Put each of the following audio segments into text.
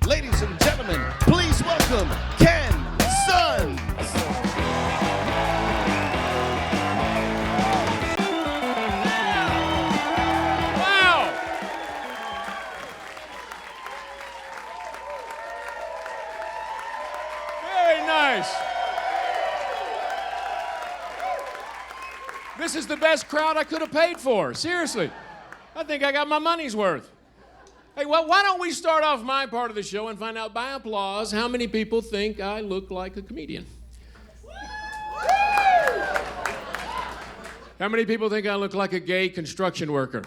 Ladies and gentlemen, please welcome Ken Sons. Wow! Very nice. This is the best crowd I could have paid for. Seriously. I think I got my money's worth. Hey, well, why don't we start off my part of the show and find out by applause how many people think I look like a comedian? How many people think I look like a gay construction worker?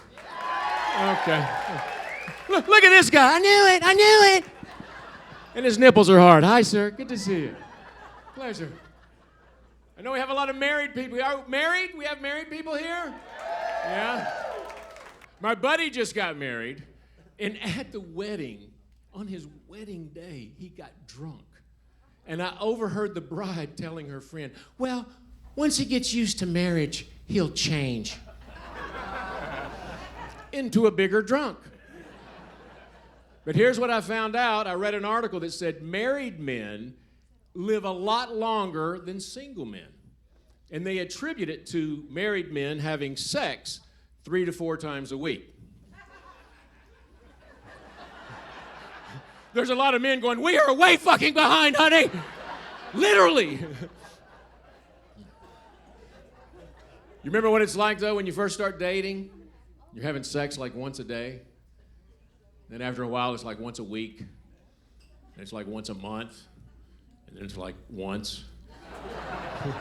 Okay. Look at this guy. I knew it. And his nipples are hard. Hi, sir. Good to see you. Pleasure. I know we have a lot of married people. Are we married? We have married people here? Yeah? My buddy just got married, and at the wedding, on his wedding day, he got drunk. And I overheard the bride telling her friend, well, once he gets used to marriage, he'll change. Into a bigger drunk. But here's what I found out. I read an article that said married men live a lot longer than single men. And they attribute it to married men having sex 3 to 4 times a week. There's a lot of men going, we are way fucking behind, honey. Literally. You remember what it's like, though, when you first start dating? You're having sex like once a day. Then after a while, it's like once a week. And it's like once a month. And then it's like once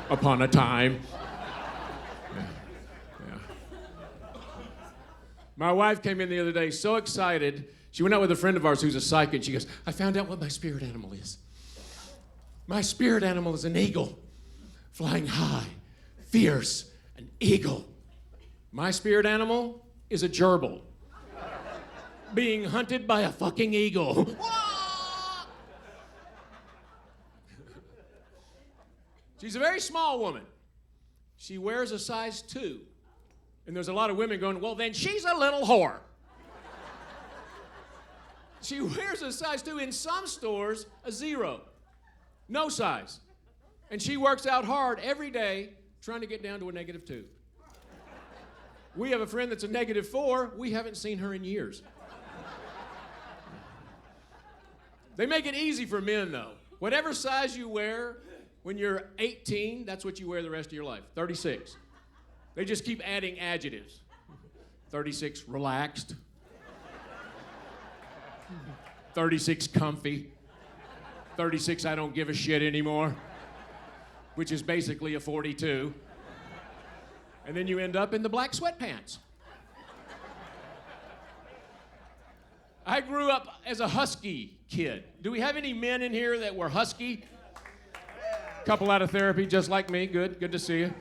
upon a time. Yeah. My wife came in the other day so excited. She went out with a friend of ours who's a psychic, and she goes, I found out what my spirit animal is. My spirit animal is an eagle, flying high, fierce, an eagle. My spirit animal is a gerbil, being hunted by a fucking eagle. She's a very small woman. She wears a size 2. And there's a lot of women going, well, then she's a little whore. She wears a size 2, in some stores, a 0. No size. And she works out hard every day trying to get down to a -2. We have a friend that's a -4. We haven't seen her in years. They make it easy for men, though. Whatever size you wear, when you're 18, that's what you wear the rest of your life. 36. They just keep adding adjectives. 36, relaxed. 36, comfy. 36, I don't give a shit anymore, which is basically a 42. And then you end up in the black sweatpants. I grew up as a Husky Kid. Do we have any men in here that were Husky? Couple out of therapy, just like me. Good to see you.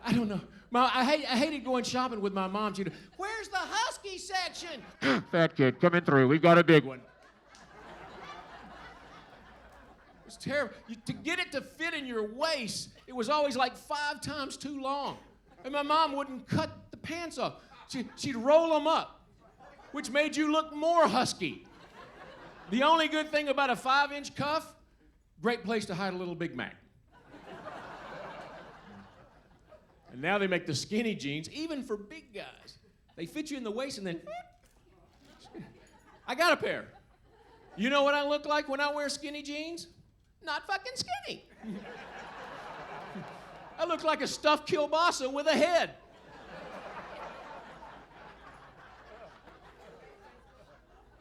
I don't know. I hated going shopping with my mom. She'd, where's the Husky section? Fat kid, coming through. We've got a big one. It's terrible. To get it to fit in your waist, it was always like 5 times too long. And my mom wouldn't cut the pants off. She'd roll them up, which made you look more husky. The only good thing about a 5-inch cuff, great place to hide a little Big Mac. And now they make the skinny jeans, even for big guys. They fit you in the waist and then... I got a pair. You know what I look like when I wear skinny jeans? Not fucking skinny. I look like a stuffed kielbasa with a head.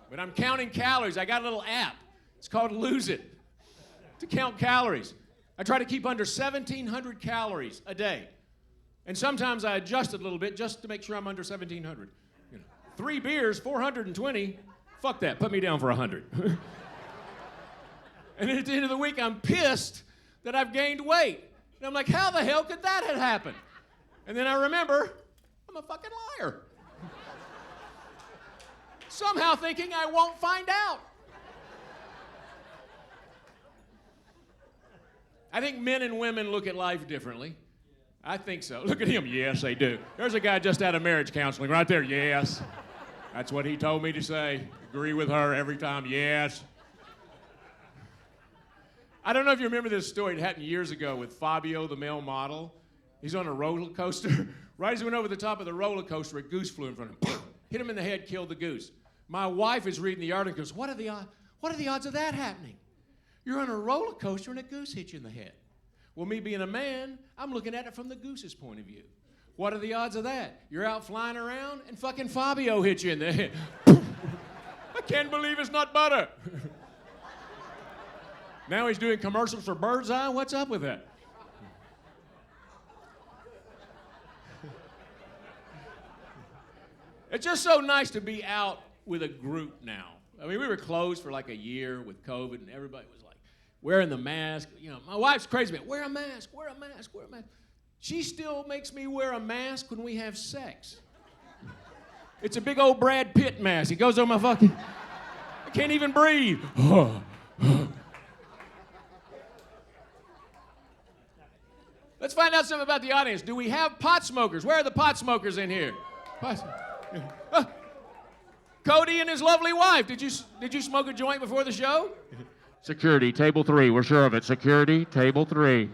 But I'm counting calories. I got a little app. It's called Lose It, to count calories. I try to keep under 1,700 calories a day. And sometimes I adjust it a little bit just to make sure I'm under 1,700. 3 beers, 420. Fuck that. Put me down for 100. And at the end of the week, I'm pissed that I've gained weight. And I'm like, how the hell could that have happened? And then I remember, I'm a fucking liar. Somehow thinking I won't find out. I think men and women look at life differently. I think so. Look at him. Yes, they do. There's a guy just out of marriage counseling right there. Yes. That's what he told me to say. Agree with her every time. Yes. I don't know if you remember this story. It happened years ago with Fabio, the male model. He's on a roller coaster. Right as he went over the top of the roller coaster, a goose flew in front of him. Hit him in the head, killed the goose. My wife is reading the article and goes, what are the odds of that happening? You're on a roller coaster and a goose hit you in the head. Well, me being a man, I'm looking at it from the goose's point of view. What are the odds of that? You're out flying around and fucking Fabio hits you in the head. I can't believe it's not butter. Now he's doing commercials for Bird's Eye. What's up with that? It's just so nice to be out with a group now. I mean, we were closed for like a year with COVID, and everybody was like wearing the mask. You know, my wife's crazy about wear a mask, wear a mask, wear a mask. She still makes me wear a mask when we have sex. It's a big old Brad Pitt mask. He goes on my fucking... I can't even breathe. Let's find out something about the audience. Do we have pot smokers? Where are the pot smokers in here? Cody and his lovely wife. Did you smoke a joint before the show? Security, table 3. We're sure of it. Security, table 3.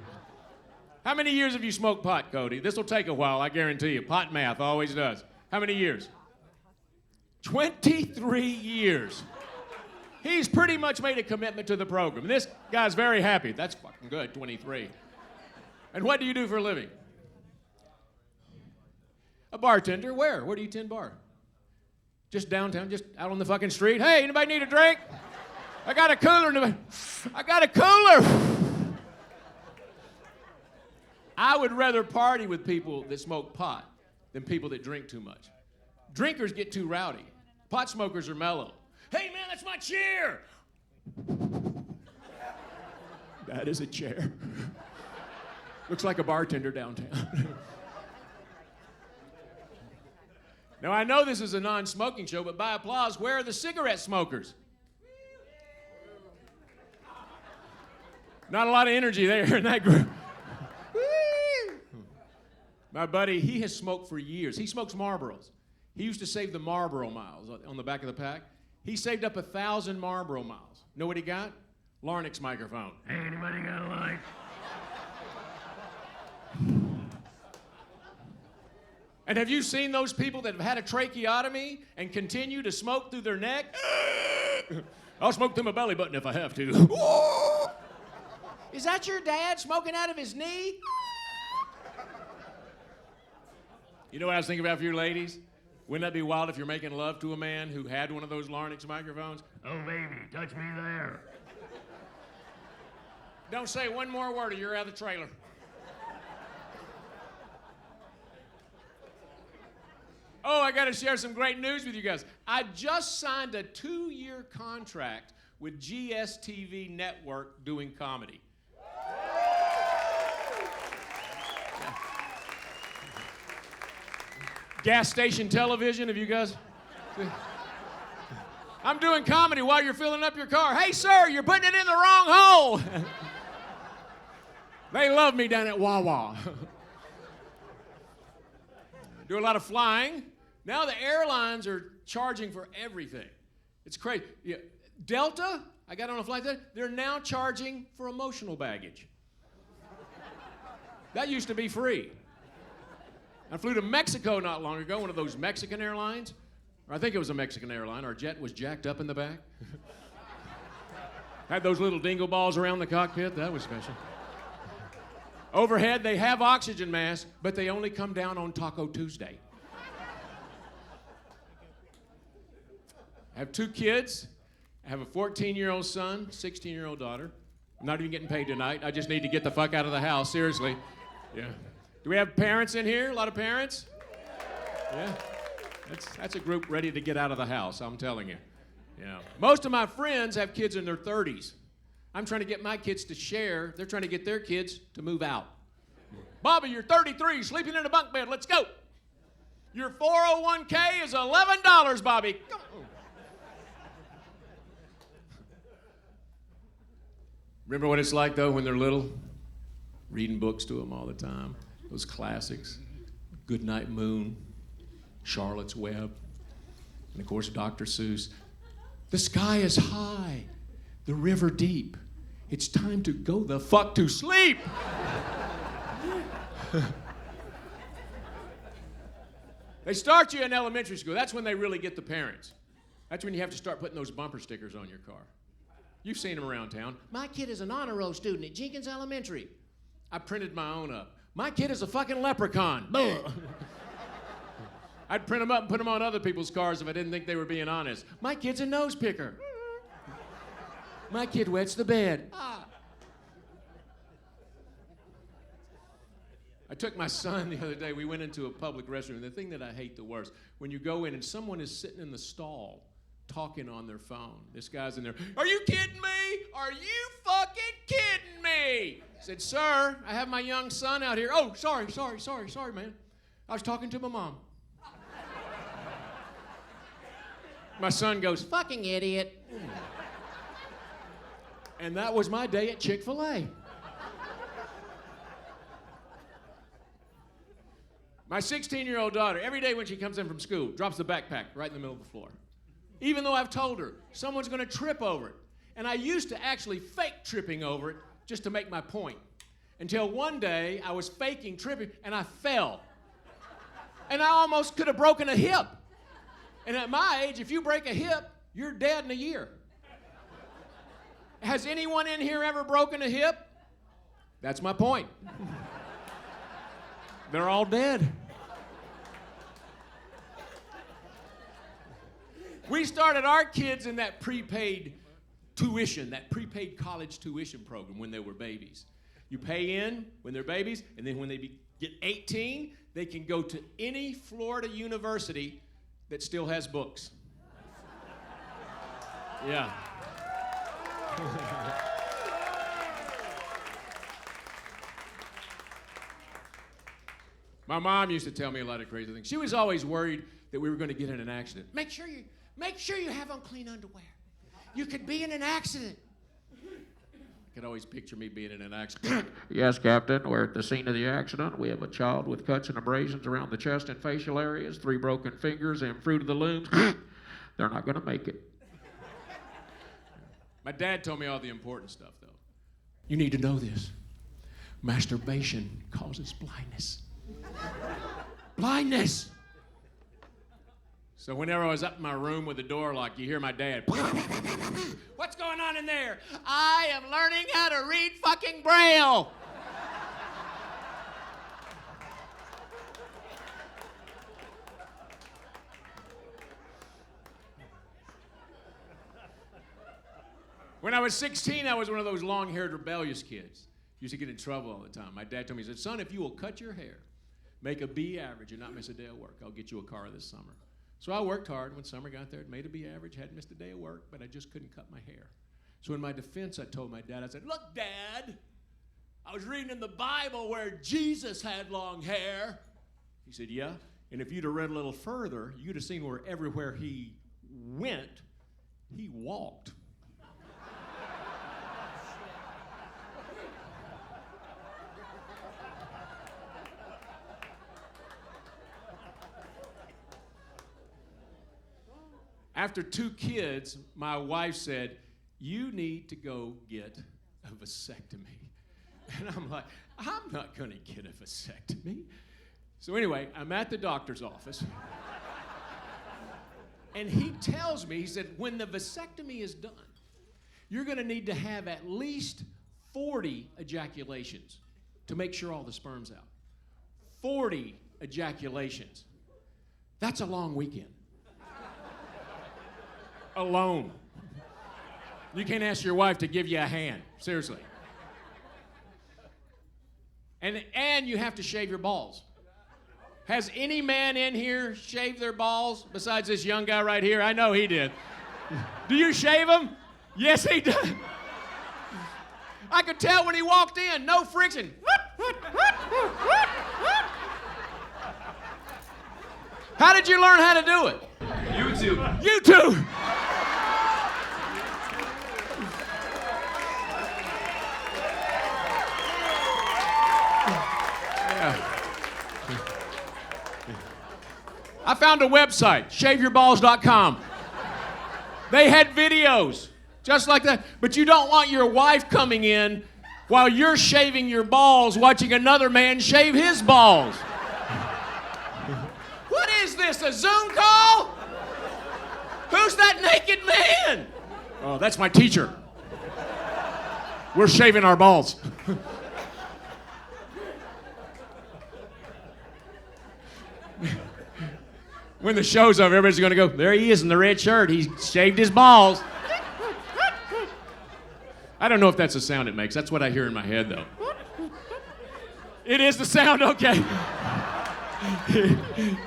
How many years have you smoked pot, Cody? This will take a while, I guarantee you. Pot math always does. How many years? 23 years. He's pretty much made a commitment to the program. And this guy's very happy. That's fucking good, 23. And what do you do for a living? A bartender. Where? Where do you tend bar? Just downtown, just out on the fucking street. Hey, anybody need a drink? I got a cooler. I got a cooler. I would rather party with people that smoke pot than people that drink too much. Drinkers get too rowdy. Pot smokers are mellow. Hey, man, that's my chair. That is a chair. Looks like a bartender downtown. Now, I know this is a non-smoking show, but by applause, where are the cigarette smokers? Not a lot of energy there in that group. My buddy, he has smoked for years. He smokes Marlboros. He used to save the Marlboro miles on the back of the pack. He saved up 1,000 Marlboro miles. Know what he got? Larynx microphone. Hey, anybody got a light? And have you seen those people that have had a tracheotomy and continue to smoke through their neck? I'll smoke through my belly button if I have to. Is that your dad smoking out of his knee? You know what I was thinking about for you ladies? Wouldn't that be wild if you're making love to a man who had one of those larynx microphones? Oh, baby, touch me there. Don't say one more word or you're out of the trailer. Oh, I got to share some great news with you guys. I just signed a 2-year contract with GSTV Network doing comedy. Gas station television, have you guys? I'm doing comedy while you're filling up your car. Hey, sir, you're putting it in the wrong hole. They love me down at Wawa. Do a lot of flying. Now the airlines are charging for everything. It's crazy. Yeah. Delta, I got on a flight there, they're now charging for emotional baggage. That used to be free. I flew to Mexico not long ago, one of those Mexican airlines. Or I think it was a Mexican airline. Our jet was jacked up in the back. Had those little dingle balls around the cockpit. That was special. Overhead, they have oxygen masks, but they only come down on Taco Tuesday. I have 2 kids. I have a 14-year-old son, 16-year-old daughter. I'm not even getting paid tonight. I just need to get the fuck out of the house, seriously. Yeah. Do we have parents in here? A lot of parents? Yeah. That's a group ready to get out of the house, I'm telling you. Yeah. Most of my friends have kids in their 30s. I'm trying to get my kids to share. They're trying to get their kids to move out. Bobby, you're 33, sleeping in a bunk bed. Let's go. Your 401k is $11, Bobby. Come on. Remember what it's like, though, when they're little? Reading books to them all the time. Those classics. Goodnight Moon. Charlotte's Web. And of course, Dr. Seuss, the sky is high, the river deep. It's time to go the fuck to sleep. They start you in elementary school. That's when they really get the parents. That's when you have to start putting those bumper stickers on your car. You've seen them around town. My kid is an honor roll student at Jenkins Elementary. I printed my own up. My kid is a fucking leprechaun. I'd print them up and put them on other people's cars if I didn't think they were being honest. My kid's a nose picker. My kid wets the bed. I took my son the other day. We went into a public restroom. The thing that I hate the worst, when you go in and someone is sitting in the stall talking on their phone. This guy's in there. Are you kidding me? Are you fucking kidding me? I said, sir, I have my young son out here. Oh, sorry, man. I was talking to my mom. My son goes, fucking idiot. And that was my day at Chick-fil-A. My 16-year-old daughter, every day when she comes in from school, drops the backpack right in the middle of the floor. Even though I've told her, someone's gonna trip over it. And I used to actually fake tripping over it just to make my point. Until one day, I was faking tripping and I fell. And I almost could have broken a hip. And at my age, if you break a hip, you're dead in a year. Has anyone in here ever broken a hip? That's my point. They're all dead. We started our kids in that prepaid tuition, that prepaid college tuition program when they were babies. You pay in when they're babies, and then when they get 18, they can go to any Florida university that still has books. Yeah. My mom used to tell me a lot of crazy things. She was always worried that we were going to get in an accident. Make sure you have on clean underwear. You could be in an accident. I could always picture me being in an accident. Yes, Captain. We're at the scene of the accident. We have a child with cuts and abrasions around the chest and facial areas, 3 broken fingers, and fruit of the looms. They're not going to make it. My dad told me all the important stuff, though. You need to know this. Masturbation causes blindness. Blindness! So whenever I was up in my room with the door locked, you hear my dad. What's going on in there? I am learning how to read fucking Braille. When I was 16, I was one of those long-haired rebellious kids. Used to get in trouble all the time. My dad told me, he said, son, if you will cut your hair, make a B average and not miss a day of work, I'll get you a car this summer. So I worked hard. When summer got there, made a B average, hadn't missed a day of work, but I just couldn't cut my hair. So in my defense, I told my dad, I said, look, Dad, I was reading in the Bible where Jesus had long hair. He said, yeah, and if you'd have read a little further, you'd have seen where everywhere he went, he walked. After 2 kids, my wife said, you need to go get a vasectomy. And I'm like, I'm not going to get a vasectomy. So anyway, I'm at the doctor's office. And he tells me, he said, when the vasectomy is done, you're going to need to have at least 40 ejaculations to make sure all the sperm's out. 40 ejaculations. That's a long weekend. Alone. You can't ask your wife to give you a hand, seriously. And you have to shave your balls. Has any man in here shaved their balls besides this young guy right here? I know he did. Do you shave them? Yes, he does. I could tell when he walked in, no friction. How did you learn how to do it? YouTube. YouTube. I I found a website, shaveyourballs.com. They had videos, just like that. But you don't want your wife coming in while you're shaving your balls, watching another man shave his balls. What is this, a Zoom call? Who's that naked man? Oh, that's my teacher. We're shaving our balls. When the show's over, everybody's gonna go, there he is in the red shirt. He shaved his balls. I don't know if that's the sound it makes. That's what I hear in my head, though. It is the sound, okay.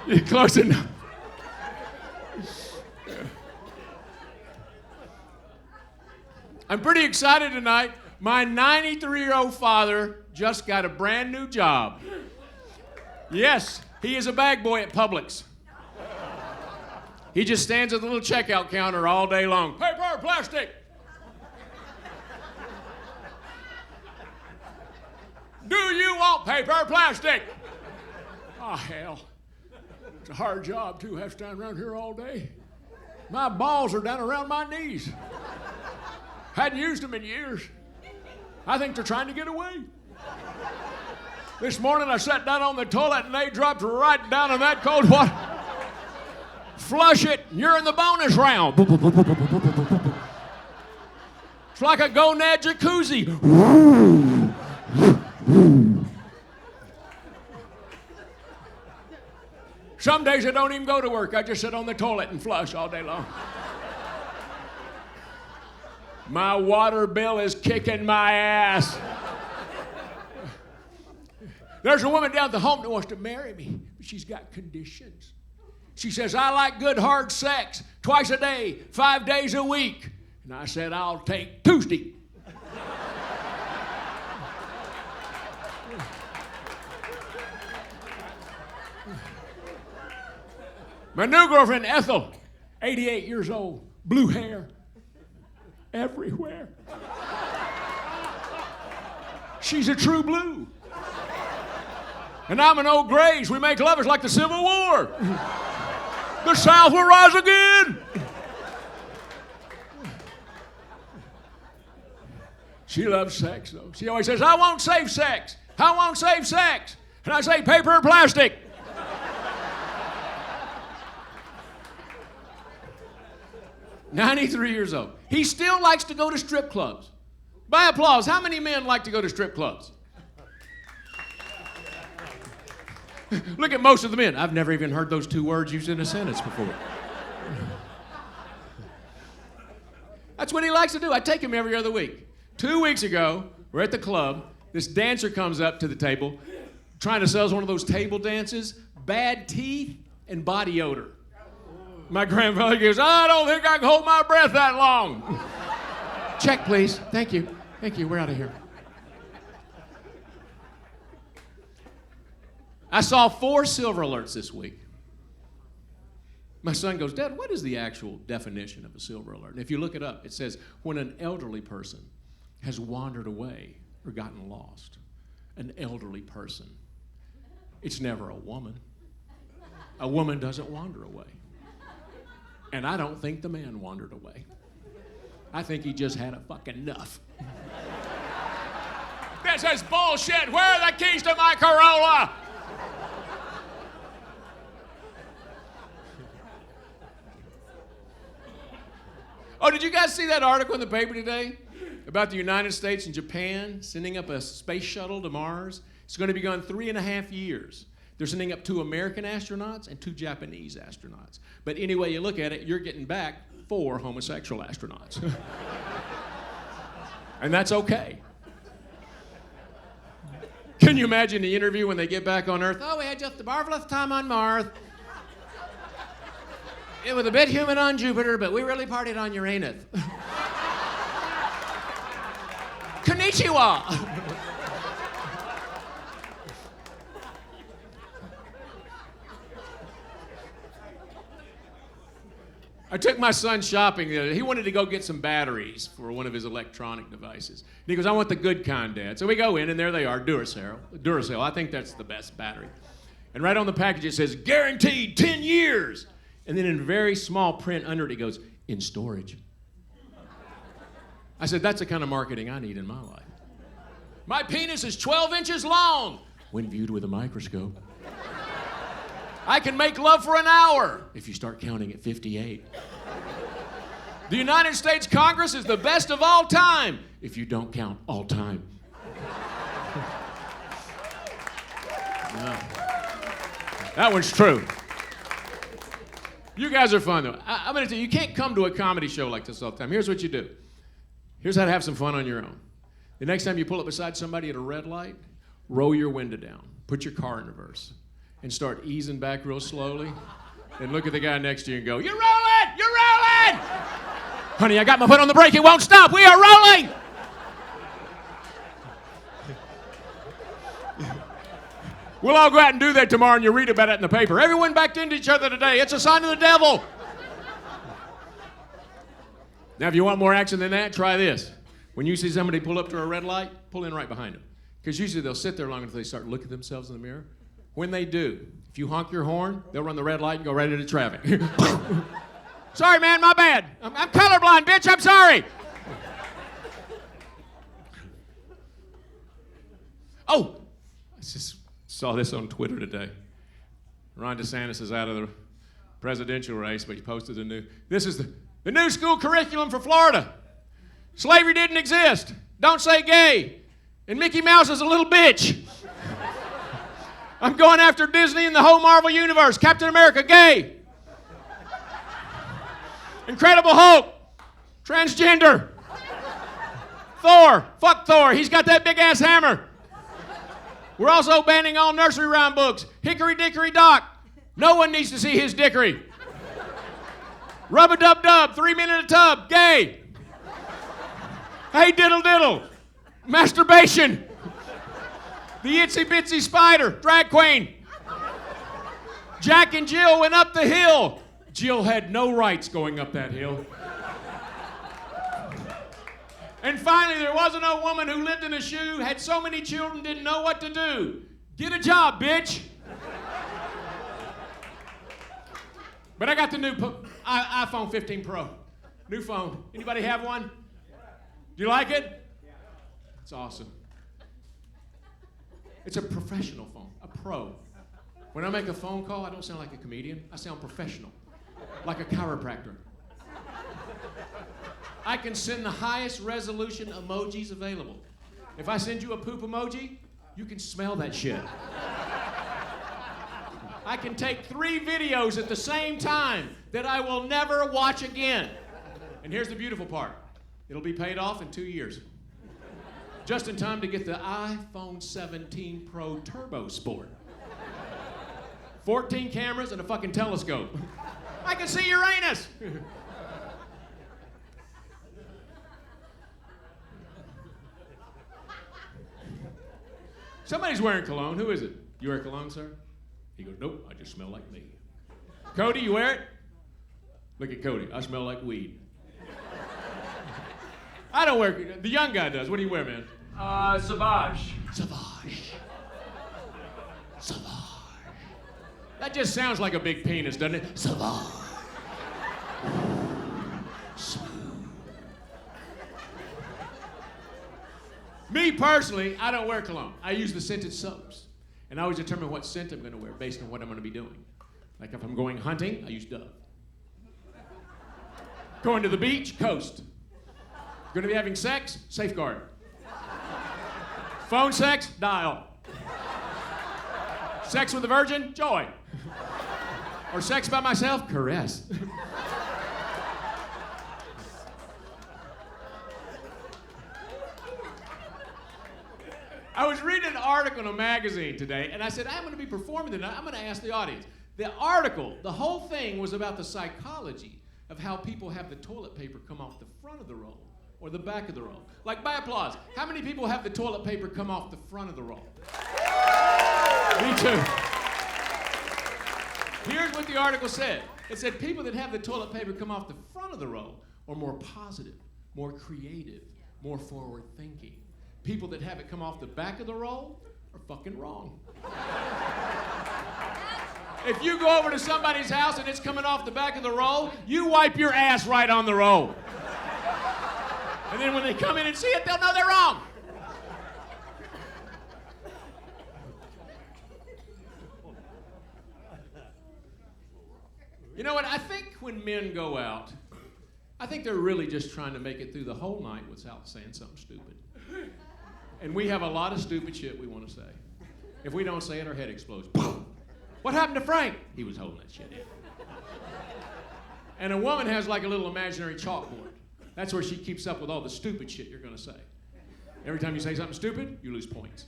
You're close enough. I'm pretty excited tonight. My 93-year-old father just got a brand new job. Yes, he is a bag boy at Publix. He just stands at the little checkout counter all day long. Paper or plastic? Do you want paper or plastic? Oh, hell. It's a hard job, too. I have to stand around here all day. My balls are down around my knees. Hadn't used them in years. I think they're trying to get away. This morning I sat down on the toilet and they dropped right down in that cold water. Flush it, and you're in the bonus round. It's like a gonad jacuzzi. Some days I don't even go to work. I just sit on the toilet and flush all day long. My water bill is kicking my ass. There's a woman down at the home that wants to marry me, but she's got conditions. She says, I like good hard sex twice a day, 5 days a week. And I said, I'll take Tuesday. My new girlfriend, Ethel, 88 years old, blue hair, everywhere. She's a true blue. And I'm an old grays. We make love. It's like the Civil War. The South will rise again. She loves sex, though. She always says, I won't save sex. I won't save sex. And I say, paper or plastic? 93 years old. He still likes to go to strip clubs. By applause, how many men like to go to strip clubs? Look at most of the men. I've never even heard those two words used in a sentence before. That's what he likes to do. I take him every other week. 2 weeks ago, we're at the club. This dancer comes up to the table, trying to sell us one of those table dances, bad teeth and body odor. My grandfather goes, I don't think I can hold my breath that long. Check, please. Thank you. Thank you. We're out of here. I saw 4 silver alerts this week. My son goes, Dad, what is the actual definition of a silver alert? And if you look it up, it says when an elderly person has wandered away or gotten lost. An elderly person. It's never a woman. A woman doesn't wander away. And I don't think the man wandered away. I think he just had a fucking enough. This is bullshit. Where are the keys to my Corolla? Oh, did you guys see that article in the paper today about the United States and Japan sending up a space shuttle to Mars? It's going to be gone 3.5 years. They're sending up 2 American astronauts and 2 Japanese astronauts. But anyway you look at it, you're getting back 4 homosexual astronauts. And that's okay. Can you imagine the interview when they get back on Earth? Oh, we had just a marvelous time on Mars. It was a bit humid on Jupiter, but we really partied on Uranus. Konnichiwa! I took my son shopping the other day. He wanted to go get some batteries for one of his electronic devices. And he goes, I want the good kind, Dad. So we go in, and there they are, Duracell. I think that's the best battery. And right on the package it says, guaranteed 10 years. And then in very small print under it goes, in storage. I said, that's the kind of marketing I need in my life. My penis is 12 inches long when viewed with a microscope. I can make love for an hour if you start counting at 58. The United States Congress is the best of all time if you don't count all time. No. That one's true. You guys are fun, though. I'm going to tell you, you can't come to a comedy show like this all the time. Here's what you do. Here's how to have some fun on your own. The next time you pull up beside somebody at a red light, roll your window down, put your car in reverse, and start easing back real slowly, and look at the guy next to you and go, you're rolling! You're rolling! Honey, I got my foot on the brake. It won't stop. We are rolling! We'll all go out and do that tomorrow, and you'll read about it in the paper. Everyone backed into each other today. It's a sign of the devil. Now, if you want more action than that, try this. When you see somebody pull up to a red light, pull in right behind them. Because usually they'll sit there long until they start looking at themselves in the mirror. When they do, if you honk your horn, they'll run the red light and go right into traffic. Sorry, man, my bad. I'm colorblind, bitch, I'm sorry. Oh, I just saw this on Twitter today. Ron DeSantis is out of the presidential race, but he posted this is the new school curriculum for Florida. Slavery didn't exist. Don't say gay. And Mickey Mouse is a little bitch. I'm going after Disney and the whole Marvel universe. Captain America, gay. Incredible Hulk, transgender. Thor, fuck Thor. He's got that big ass hammer. We're also banning all nursery rhyme books. Hickory Dickory Dock. No one needs to see his dickory. Rub-a-dub-dub, 3 men in a tub, gay. Hey diddle diddle, masturbation. The itsy bitsy spider, drag queen. Jack and Jill went up the hill. Jill had no rights going up that hill. And finally, there wasn't a woman who lived in a shoe, had so many children, didn't know what to do. Get a job, bitch. But I got the new iPhone 15 Pro. New phone. Anybody have one? Do you like it? It's awesome. It's a professional phone, a pro. When I make a phone call, I don't sound like a comedian. I sound professional, like a chiropractor. I can send the highest resolution emojis available. If I send you a poop emoji, you can smell that shit. I can take 3 videos at the same time that I will never watch again. And here's the beautiful part. It'll be paid off in 2 years. Just in time to get the iPhone 17 Pro Turbo Sport. 14 cameras and a fucking telescope. I can see Uranus. Somebody's wearing cologne. Who is it? You wear cologne, sir? He goes, nope, I just smell like me. Cody, you wear it? Look at Cody. I smell like weed. I don't wear, the young guy does. What do you wear, man? Savage. Savage. Savage. That just sounds like a big penis, doesn't it? Savage. Me personally, I don't wear cologne. I use the scented soaps. And I always determine what scent I'm going to wear based on what I'm going to be doing. Like if I'm going hunting, I use Dove. Going to the beach, Coast. Going to be having sex, Safeguard. Phone sex, Dial. Sex with a virgin, Joy. Or sex by myself, Caress. I was reading an article in a magazine today, and I said, I'm going to be performing tonight. I'm going to ask the audience. The article, the whole thing was about the psychology of how people have the toilet paper come off the front of the roll or the back of the roll. Like, by applause, how many people have the toilet paper come off the front of the roll? Me too. Here's what the article said. It said people that have the toilet paper come off the front of the roll are more positive, more creative, more forward-thinking. People that have it come off the back of the roll are fucking wrong. If you go over to somebody's house and it's coming off the back of the roll, you wipe your ass right on the roll. And then when they come in and see it, they'll know they're wrong. You know what? I think when men go out, I think they're really just trying to make it through the whole night without saying something stupid. And we have a lot of stupid shit we want to say. If we don't say it, our head explodes. What happened to Frank? He was holding that shit in. And a woman has like a little imaginary chalkboard. That's where she keeps up with all the stupid shit you're going to say. Every time you say something stupid, you lose points.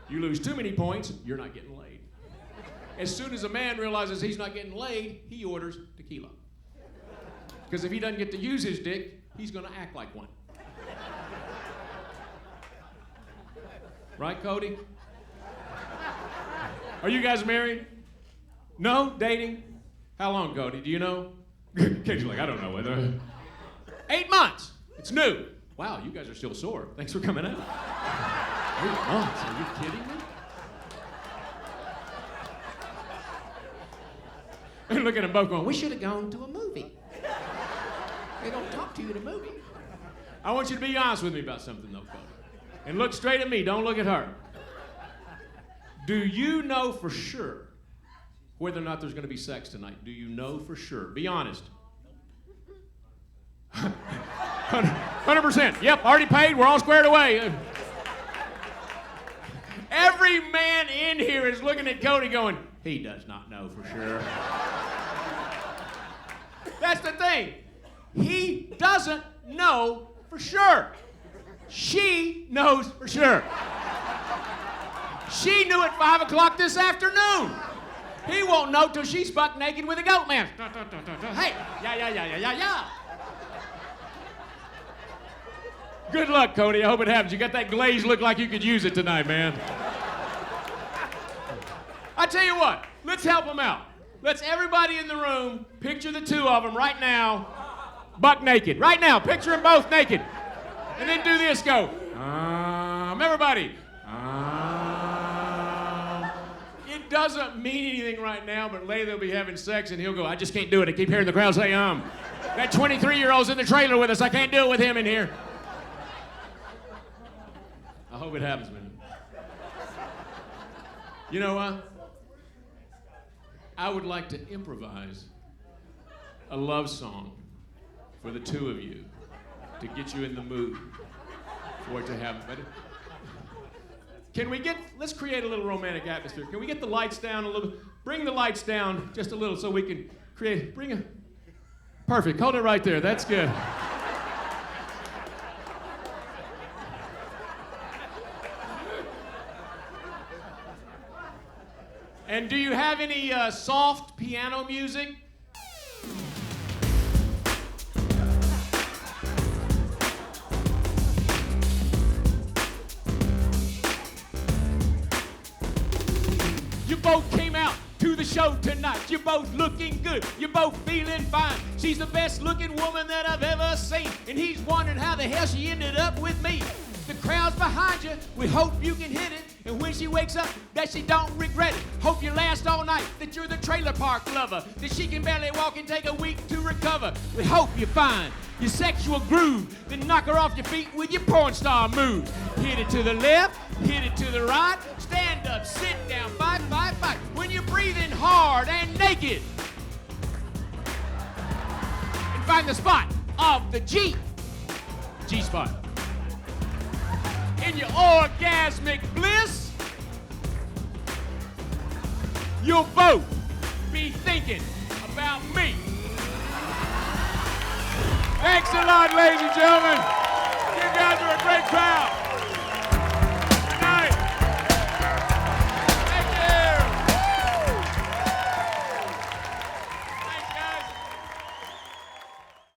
You lose too many points, you're not getting laid. As soon as a man realizes he's not getting laid, he orders tequila. Because if he doesn't get to use his dick, he's going to act like one. Right, Cody? Are you guys married? No? Dating? How long, Cody? Do you know? Kate's like, I don't know whether. 8 months. It's new. Wow, you guys are still sore. Thanks for coming out. 8 months? Are you kidding me? And look at them both going, we should have gone to a movie. They don't talk to you in a movie. I want you to be honest with me about something, though, Cody. And look straight at me. Don't look at her. Do you know for sure whether or not there's going to be sex tonight? Do you know for sure? Be honest. 100%. Yep, already paid. We're all squared away. Every man in here is looking at Cody going, he does not know for sure. That's the thing. He doesn't know for sure. She knows for sure. She knew at 5 o'clock this afternoon. He won't know till she's buck naked with a goat man. Hey, yeah. Good luck, Cody. I hope it happens. You got that glazed look like you could use it tonight, man. I tell you what, let's help them out. Let's everybody in the room picture the two of them right now, buck naked. Right now, picture them both naked. And then do this, go. Everybody. It doesn't mean anything right now, but later they'll be having sex and he'll go, I just can't do it. I keep hearing the crowd say, That 23-year-old's in the trailer with us. I can't do it with him in here. I hope it happens, man. You know what? I would like to improvise a love song for the two of you to get you in the mood for it to happen. But can we let's create a little romantic atmosphere. Can we get the lights down a little? Bring the lights down just a little so we can perfect, hold it right there, that's good. And do you have any soft piano music? You both came out to the show tonight. You're both looking good. You're both feeling fine. She's the best looking woman that I've ever seen. And he's wondering how the hell she ended up with me. The crowd's behind you. We hope you can hit it. And when she wakes up, that she don't regret it. Hope you last all night, that you're the trailer park lover, that she can barely walk and take a week to recover. We hope you find your sexual groove, then knock her off your feet with your porn star moves. Hit it to the left, hit it to the right, stand up, sit down, fight. When you're breathing hard and naked. And find the spot of the G-spot. In your orgasmic bliss, you'll both be thinking about me. Thanks a lot, ladies and gentlemen. You guys are a great crowd.